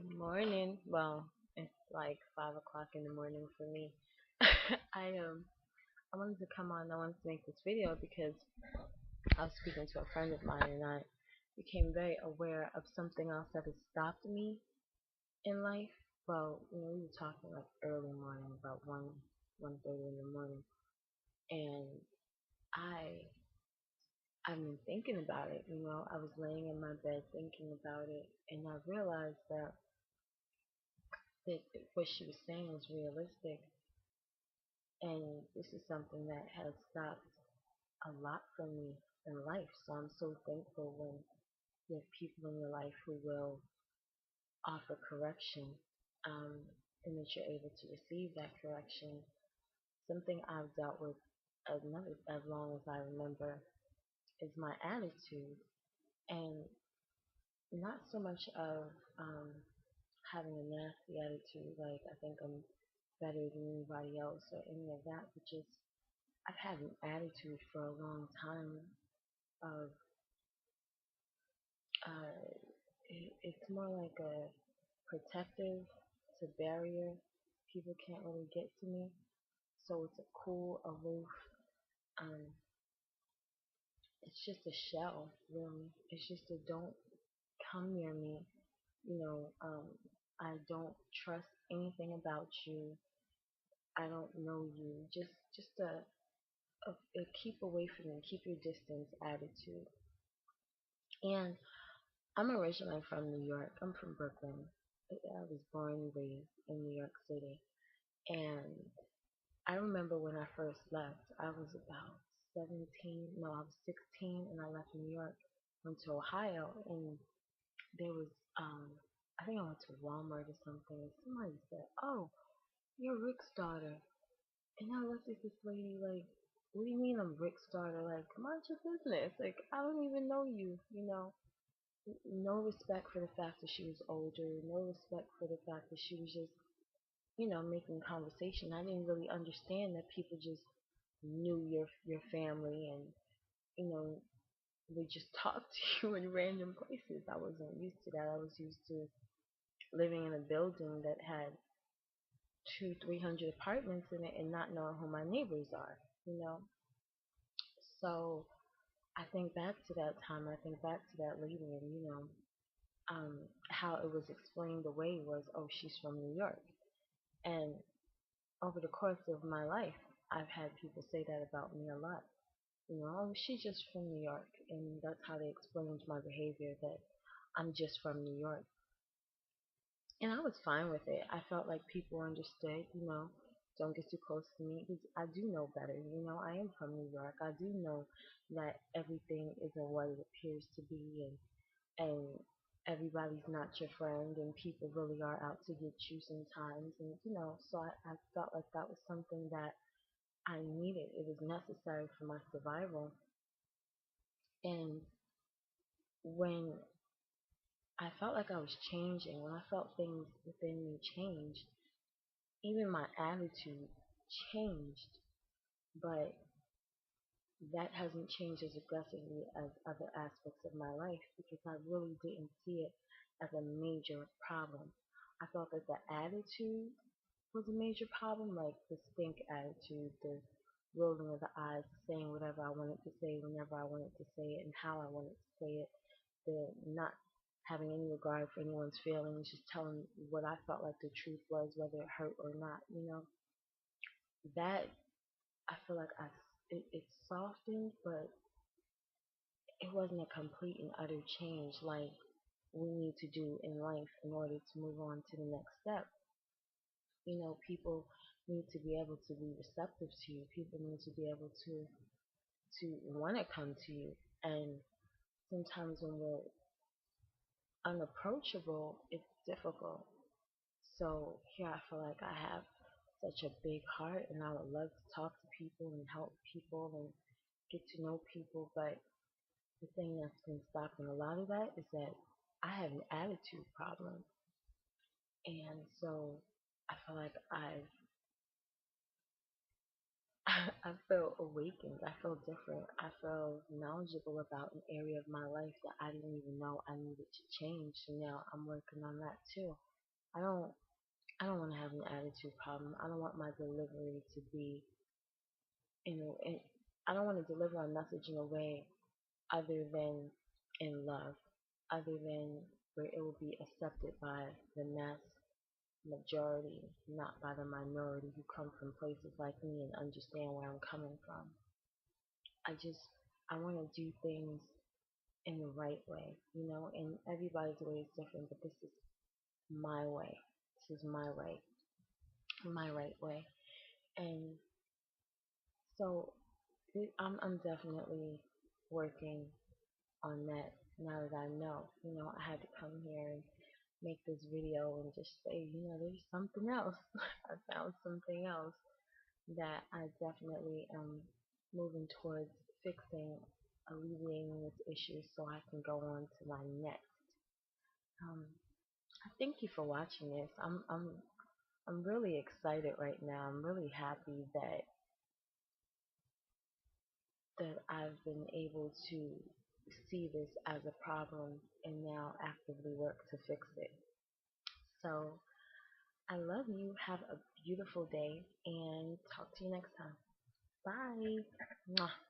Good morning. Well, it's like 5 o'clock in the morning for me. I wanted to come on. I wanted to make this video because I was speaking to a friend of mine and I became very aware of something else that has stopped me in life. Well, we were talking like early morning, about 1:30 in the morning, and I I've been thinking about it. I was laying in my bed thinking about it, and I realized that what she was saying was realistic. And this is something that has stopped a lot from me in life. So I'm so thankful when you have people in your life who will offer correction, um, and that you're able to receive that correction. Something I've dealt with another as long as I remember is my attitude, and not so much of um, having a nasty attitude, like I think I'm better than anybody else or any of that, but just I've had an attitude for a long time of uh, it's more like a protective, it's a barrier. People can't really get to me, so it's a cool, aloof. Um, it's just a shell, really. It's just a don't come near me. I don't trust anything about you. I don't know you. Just a keep away from me, keep your distance attitude. And I'm originally from New York. I'm from Brooklyn. I was born and raised in New York City. And I remember when I first left, I was about 17, no, I was 16, and I left New York, went to Ohio, and there was, I think I went to Walmart or something, and somebody said, "Oh, you're Rick's daughter." And I looked at this lady like, "What do you mean I'm Rick's daughter? Like, mind your business. Like, I don't even know you. No respect for the fact that she was older, no respect for the fact that she was just, making conversation. I didn't really understand that people just knew your family and, you know, would just talk to you in random places. I wasn't used to that. I was used to living in a building that had 300 apartments in it and not knowing who my neighbors are, you know. So I think back to that time. I think back to that lady, and how it was explained away was, oh, she's from New York. And over the course of my life, I've had people say that about me a lot. Oh, she's just from New York. And that's how they explained my behavior, that I'm just from New York. And I was fine with it. I felt like people understood, don't get too close to me because I do know better. I am from New York. I do know that everything isn't what it appears to be, and everybody's not your friend, and people really are out to get you sometimes. And so I felt like that was something that I needed. It was necessary for my survival. And when I felt like I was changing, when I felt things within me change, even my attitude changed, but that hasn't changed as aggressively as other aspects of my life because I really didn't see it as a major problem. I felt that the attitude was a major problem, like the stink attitude, the rolling of the eyes, saying whatever I wanted to say whenever I wanted to say it and how I wanted to say it, the not having any regard for anyone's feelings, just telling what I felt like the truth was, whether it hurt or not. That I feel like it softened, but it wasn't a complete and utter change like we need to do in life in order to move on to the next step. People need to be able to be receptive to you. People need to be able to want to come to you. And sometimes when we're unapproachable, it's difficult. So here I feel like I have such a big heart and I would love to talk to people and help people and get to know people, but the thing that's been stopping a lot of that is that I have an attitude problem. And so I feel like I feel awakened. I feel different. I feel knowledgeable about an area of my life that I didn't even know I needed to change. So now I'm working on that too. I don't I don't want to have an attitude problem. I don't want my delivery to be I don't want to deliver a message in a way other than in love, other than where it will be accepted by the mass majority, not by the minority who come from places like me and understand where I'm coming from. I just I want to do things in the right way, and everybody's way is different, but this is my way. This is my right way. And so I'm definitely working on that now that I know. I had to come here and make this video and just say, there's something else. I found something else that I definitely am moving towards fixing, alleviating this issue so I can go on to my next. Um, I thank you for watching this. I'm really excited right now. I'm really happy that I've been able to see this as a problem and now actively work to fix it. So I love you. Have a beautiful day and talk to you next time. Bye. Mwah.